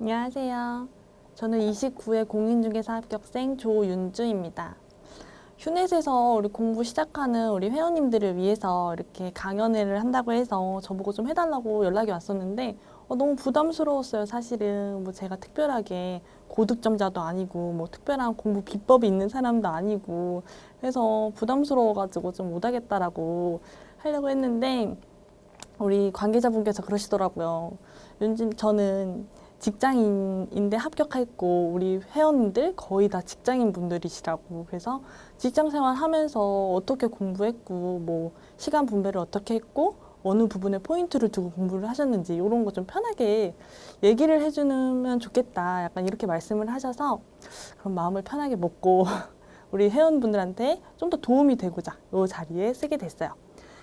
안녕하세요. 저는 29회 공인중개사 합격생 조윤주입니다. 휴넷에서 우리 공부 시작하는 우리 회원님들을 위해서 이렇게 강연회를 한다고 해서 저보고 좀 해달라고 연락이 왔었는데 너무 부담스러웠어요. 사실은 뭐 제가 특별하게 고득점자도 아니고 뭐 특별한 공부 비법이 있는 사람도 아니고 해서 부담스러워가지고 좀 못하겠다라고 하려고 했는데 우리 관계자분께서 그러시더라고요. 저는 직장인인데 합격했고 우리 회원들 거의 다 직장인 분들이시라고. 그래서 직장 생활 하면서 어떻게 공부했고 뭐 시간 분배를 어떻게 했고 어느 부분에 포인트를 두고 공부를 하셨는지 이런 거 좀 편하게 얘기를 해주면 좋겠다, 약간 이렇게 말씀을 하셔서 그럼 마음을 편하게 먹고 우리 회원분들한테 좀 더 도움이 되고자 이 자리에 쓰게 됐어요.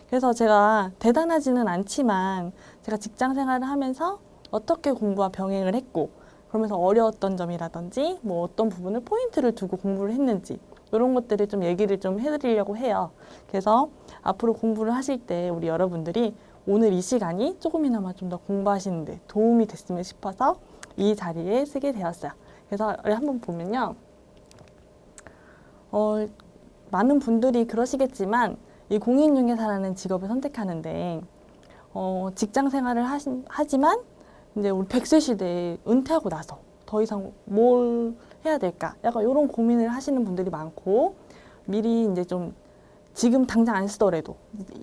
그래서 제가 대단하지는 않지만 제가 직장 생활을 하면서 어떻게 공부와 병행을 했고 그러면서 어려웠던 점이라든지 뭐 어떤 부분을 포인트를 두고 공부를 했는지 이런 것들을 좀 얘기를 좀 해드리려고 해요. 그래서 앞으로 공부를 하실 때 우리 여러분들이 오늘 이 시간이 조금이나마 좀 더 공부하시는 데 도움이 됐으면 싶어서 이 자리에 쓰게 되었어요. 그래서 한번 보면요. 많은 분들이 그러시겠지만 이 공인중개사라는 직업을 선택하는데 직장 생활을 하지만 이제 우리 100세 시대에 은퇴하고 나서 더 이상 뭘 해야 될까? 약간 이런 고민을 하시는 분들이 많고 미리 이제 좀 지금 당장 안 쓰더라도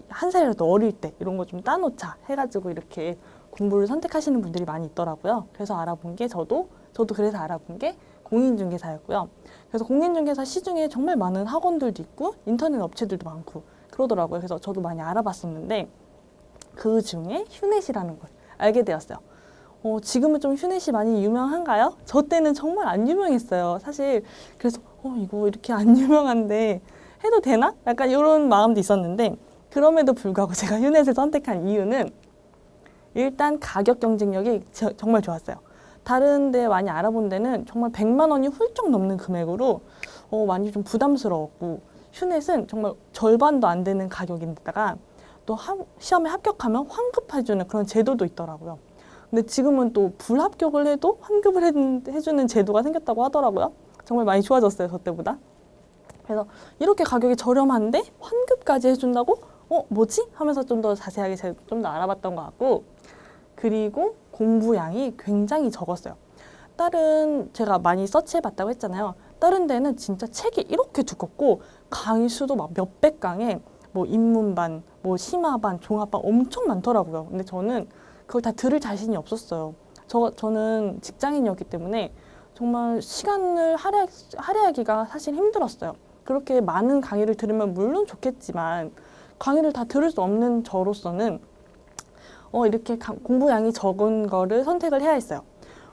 한 살이라도 어릴 때 이런 거 좀 따놓자 해가지고 이렇게 공부를 선택하시는 분들이 많이 있더라고요. 그래서 알아본 게 저도 그래서 알아본 게 공인중개사였고요. 그래서 공인중개사 시중에 정말 많은 학원들도 있고 인터넷 업체들도 많고 그러더라고요. 그래서 저도 많이 알아봤었는데 그 중에 휴넷이라는 걸 알게 되었어요. 지금은 좀 휴넷이 많이 유명한가요? 저 때는 정말 안 유명했어요. 사실 그래서 이거 이렇게 안 유명한데 해도 되나? 약간 이런 마음도 있었는데 그럼에도 불구하고 제가 휴넷을 선택한 이유는 일단 가격 경쟁력이 정말 좋았어요. 다른 데 많이 알아본 데는 정말 100만 원이 훌쩍 넘는 금액으로 많이 좀 부담스러웠고 휴넷은 정말 절반도 안 되는 가격인데다가 또 시험에 합격하면 환급해주는 그런 제도도 있더라고요. 근데 지금은 또 불합격을 해도 환급을 해주는 제도가 생겼다고 하더라고요. 정말 많이 좋아졌어요, 저 때보다. 그래서 이렇게 가격이 저렴한데 환급까지 해준다고? 뭐지? 하면서 좀 더 자세하게 좀 더 알아봤던 것 같고, 그리고 공부량이 굉장히 적었어요. 제가 많이 서치해봤다고 했잖아요. 다른 데는 진짜 책이 이렇게 두껍고 강의 수도 막 몇백 강에 뭐 입문반, 뭐 심화반, 종합반 엄청 많더라고요. 근데 저는 그걸 다 들을 자신이 없었어요. 저는 직장인이었기 때문에 정말 시간을 할애하기가 사실 힘들었어요. 그렇게 많은 강의를 들으면 물론 좋겠지만 강의를 다 들을 수 없는 저로서는 이렇게 공부량이 적은 거를 선택을 해야 했어요.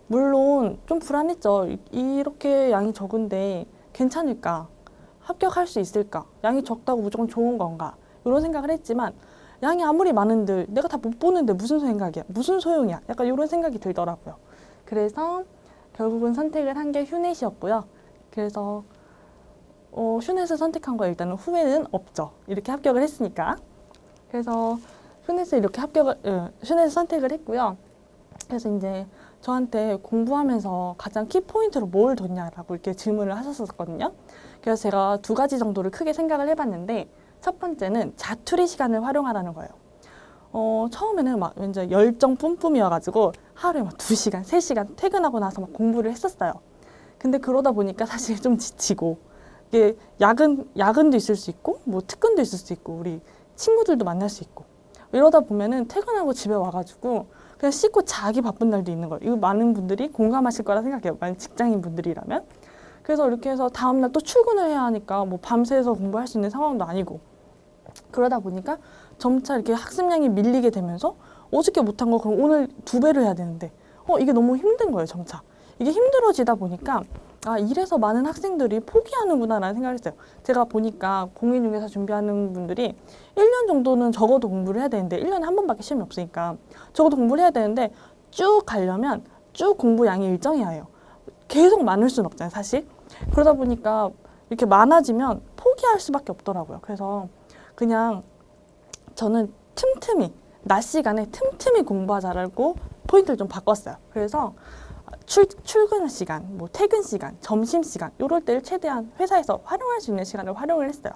물론 좀 불안했죠. 이렇게 양이 적은데 괜찮을까? 합격할 수 있을까? 양이 적다고 무조건 좋은 건가? 이런 생각을 했지만 양이 아무리 많은들 내가 다 못 보는데 무슨 생각이야? 무슨 소용이야? 약간 이런 생각이 들더라고요. 그래서 결국은 선택을 한 게 휴넷이었고요. 그래서 휴넷을 선택한 거 일단은 후회는 없죠. 이렇게 합격을 했으니까. 그래서 휴넷을 선택을 했고요. 그래서 이제 저한테 공부하면서 가장 키포인트로 뭘 뒀냐라고 이렇게 질문을 하셨었거든요. 그래서 제가 두 가지 정도를 크게 생각을 해봤는데 첫 번째는 자투리 시간을 활용하라는 거예요. 처음에는 막 왠지 열정 뿜뿜이어가지고 하루에 막 2시간, 3시간 퇴근하고 나서 막 공부를 했었어요. 근데 그러다 보니까 사실 좀 지치고 이게 야근도 있을 수 있고 뭐 특근도 있을 수 있고 우리 친구들도 만날 수 있고 이러다 보면은 퇴근하고 집에 와가지고 그냥 씻고 자기 바쁜 날도 있는 거예요. 이거 많은 분들이 공감하실 거라 생각해요. 만약 직장인 분들이라면. 그래서 이렇게 해서 다음날 또 출근을 해야 하니까 뭐 밤새서 공부할 수 있는 상황도 아니고 그러다 보니까 점차 이렇게 학습량이 밀리게 되면서 어저께 못한 거 그럼 오늘 2배를 해야 되는데 이게 너무 힘든 거예요, 점차. 이게 힘들어지다 보니까 이래서 많은 학생들이 포기하는구나라는 생각을 했어요. 제가 보니까 공인중개사 준비하는 분들이 1년 정도는 적어도 공부를 해야 되는데 1년에 한 번밖에 시험이 없으니까 적어도 공부를 해야 되는데 쭉 가려면 쭉 공부량이 일정해야 해요. 계속 많을 수는 없잖아요, 사실. 그러다 보니까 이렇게 많아지면 포기할 수밖에 없더라고요. 그래서 그냥 저는 낮 시간에 틈틈이 공부하자라고 포인트를 좀 바꿨어요. 그래서 출근 시간, 뭐 퇴근 시간, 점심 시간 이럴 때를 최대한 회사에서 활용할 수 있는 시간을 활용을 했어요.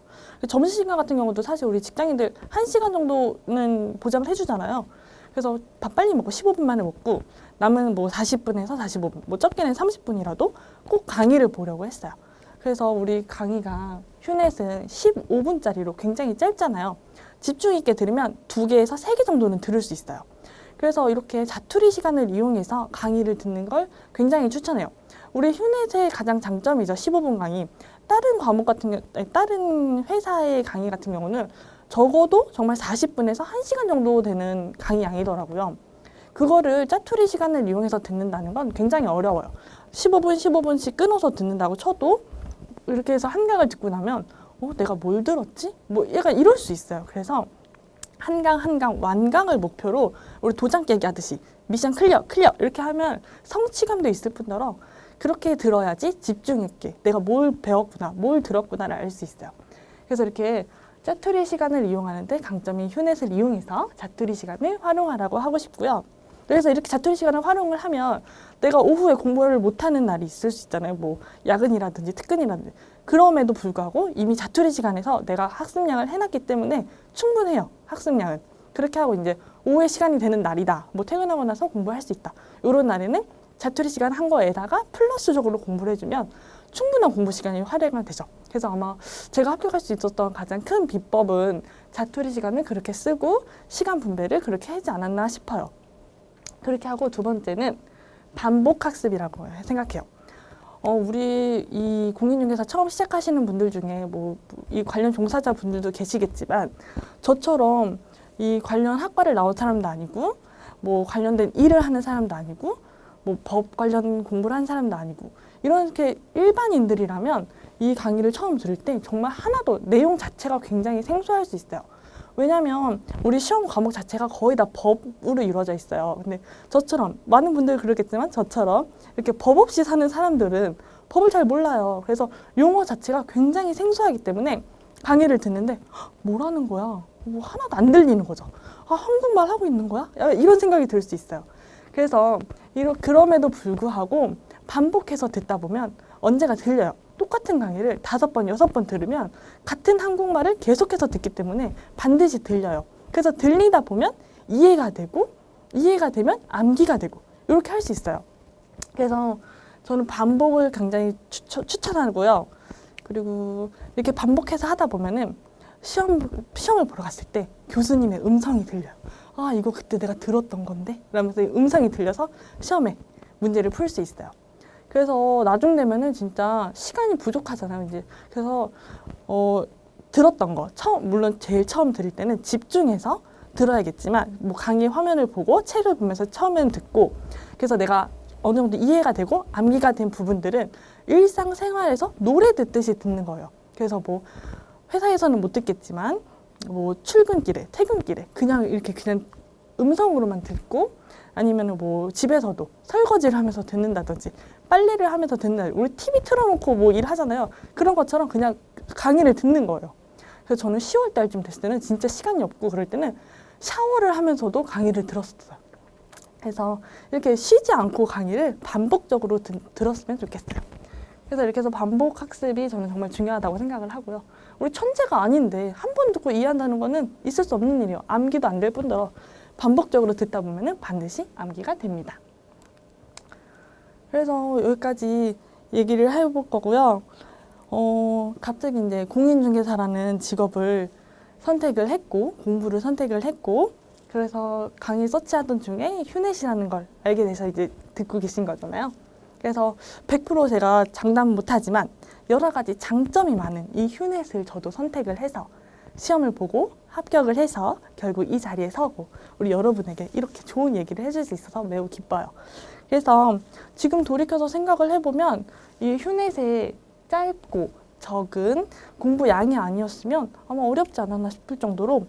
점심 시간 같은 경우도 사실 우리 직장인들 1시간 정도는 보장을 해주잖아요. 그래서 밥 빨리 먹고 15분 만에 먹고 남은 뭐 40분에서 45분, 뭐 적게는 30분이라도 꼭 강의를 보려고 했어요. 그래서 우리 강의가 휴넷은 15분짜리로 굉장히 짧잖아요. 집중 있게 들으면 2개에서 3개 정도는 들을 수 있어요. 그래서 이렇게 자투리 시간을 이용해서 강의를 듣는 걸 굉장히 추천해요. 우리 휴넷의 가장 장점이죠. 15분 강의. 다른 과목 같은 다른 회사의 강의 같은 경우는 적어도 정말 40분에서 1시간 정도 되는 강의 양이더라고요. 그거를 짜투리 시간을 이용해서 듣는다는 건 굉장히 어려워요. 15분씩 끊어서 듣는다고 쳐도 이렇게 해서 한 강을 듣고 나면 내가 뭘 들었지? 뭐 약간 이럴 수 있어요. 그래서 한 강 완강을 목표로 우리 도장 깨기 하듯이 미션 클리어 이렇게 하면 성취감도 있을 뿐더러 그렇게 들어야지 집중 있게 내가 뭘 배웠구나, 뭘 들었구나를 알 수 있어요. 그래서 이렇게 짜투리 시간을 이용하는데 강점인 휴넷을 이용해서 자투리 시간을 활용하라고 하고 싶고요. 그래서 이렇게 자투리 시간을 활용을 하면 내가 오후에 공부를 못하는 날이 있을 수 있잖아요. 뭐 야근이라든지 특근이라든지. 그럼에도 불구하고 이미 자투리 시간에서 내가 학습량을 해놨기 때문에 충분해요. 학습량은. 그렇게 하고 이제 오후에 시간이 되는 날이다. 뭐 퇴근하고 나서 공부할 수 있다. 이런 날에는 자투리 시간 한 거에다가 플러스적으로 공부를 해주면 충분한 공부 시간이 활용이 되죠. 그래서 아마 제가 합격할 수 있었던 가장 큰 비법은 자투리 시간을 그렇게 쓰고 시간 분배를 그렇게 하지 않았나 싶어요. 그렇게 하고 두 번째는 반복 학습이라고 생각해요. 우리 이 공인중개사 처음 시작하시는 분들 중에 뭐 이 관련 종사자 분들도 계시겠지만 저처럼 이 관련 학과를 나온 사람도 아니고 뭐 관련된 일을 하는 사람도 아니고 뭐 법 관련 공부를 한 사람도 아니고 이렇게 일반인들이라면 이 강의를 처음 들을 때 정말 하나도 내용 자체가 굉장히 생소할 수 있어요. 왜냐하면 우리 시험 과목 자체가 거의 다 법으로 이루어져 있어요. 근데 저처럼 많은 분들 그러겠지만 저처럼 이렇게 법 없이 사는 사람들은 법을 잘 몰라요. 그래서 용어 자체가 굉장히 생소하기 때문에 강의를 듣는데 뭐라는 거야? 뭐 하나도 안 들리는 거죠. 한국말 하고 있는 거야? 이런 생각이 들 수 있어요. 그래서 그럼에도 불구하고 반복해서 듣다 보면 언제가 들려요. 똑같은 강의를 5번, 6번 들으면 같은 한국말을 계속해서 듣기 때문에 반드시 들려요. 그래서 들리다 보면 이해가 되고 이해가 되면 암기가 되고 이렇게 할 수 있어요. 그래서 저는 반복을 굉장히 추천하고요. 그리고 이렇게 반복해서 하다 보면은 시험을 보러 갔을 때 교수님의 음성이 들려요. 이거 그때 내가 들었던 건데? 라면서 음성이 들려서 시험에 문제를 풀 수 있어요. 그래서 나중 되면은 진짜 시간이 부족하잖아요. 이제 그래서 들었던 거 물론 제일 처음 들을 때는 집중해서 들어야겠지만 뭐 강의 화면을 보고 책을 보면서 처음에는 듣고 그래서 내가 어느 정도 이해가 되고 암기가 된 부분들은 일상생활에서 노래 듣듯이 듣는 거예요. 그래서 뭐 회사에서는 못 듣겠지만 뭐 출근길에 퇴근길에 그냥 음성으로만 듣고 아니면 뭐 집에서도 설거지를 하면서 듣는다든지 빨래를 하면서 듣는다든지 우리 TV 틀어놓고 뭐 일하잖아요. 그런 것처럼 그냥 강의를 듣는 거예요. 그래서 저는 10월 달쯤 됐을 때는 진짜 시간이 없고 그럴 때는 샤워를 하면서도 강의를 들었어요. 그래서 이렇게 쉬지 않고 강의를 반복적으로 들었으면 좋겠어요. 그래서 이렇게 해서 반복 학습이 저는 정말 중요하다고 생각을 하고요. 우리 천재가 아닌데 한 번 듣고 이해한다는 거는 있을 수 없는 일이에요. 암기도 안 될 뿐더러 반복적으로 듣다 보면 반드시 암기가 됩니다. 그래서 여기까지 얘기를 해볼 거고요. 갑자기 이제 공인중개사라는 직업을 선택을 했고 공부를 선택을 했고 그래서 강의 서치하던 중에 휴넷이라는 걸 알게 돼서 이제 듣고 계신 거잖아요. 그래서 100% 제가 장담 못하지만 여러 가지 장점이 많은 이 휴넷을 저도 선택을 해서 시험을 보고 합격을 해서 결국 이 자리에 서고 우리 여러분에게 이렇게 좋은 얘기를 해줄 수 있어서 매우 기뻐요. 그래서 지금 돌이켜서 생각을 해보면 이 휴넷의 짧고 적은 공부 양이 아니었으면 아마 어렵지 않았나 싶을 정도로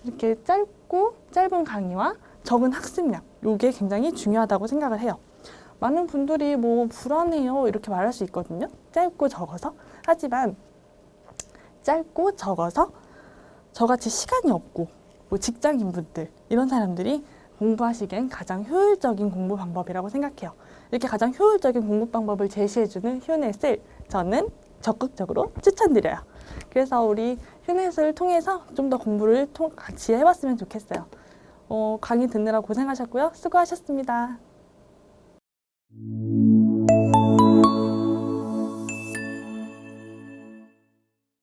이렇게 짧은 강의와 적은 학습량 이게 굉장히 중요하다고 생각을 해요. 많은 분들이 뭐 불안해요 이렇게 말할 수 있거든요. 짧고 적어서. 하지만 짧고 적어서 저같이 시간이 없고 뭐 직장인분들 이런 사람들이 공부하시기엔 가장 효율적인 공부 방법이라고 생각해요. 이렇게 가장 효율적인 공부 방법을 제시해주는 휴넷을 저는 적극적으로 추천드려요. 그래서 우리 휴넷을 통해서 좀 더 공부를 같이 해봤으면 좋겠어요. 강의 듣느라 고생하셨고요. 수고하셨습니다.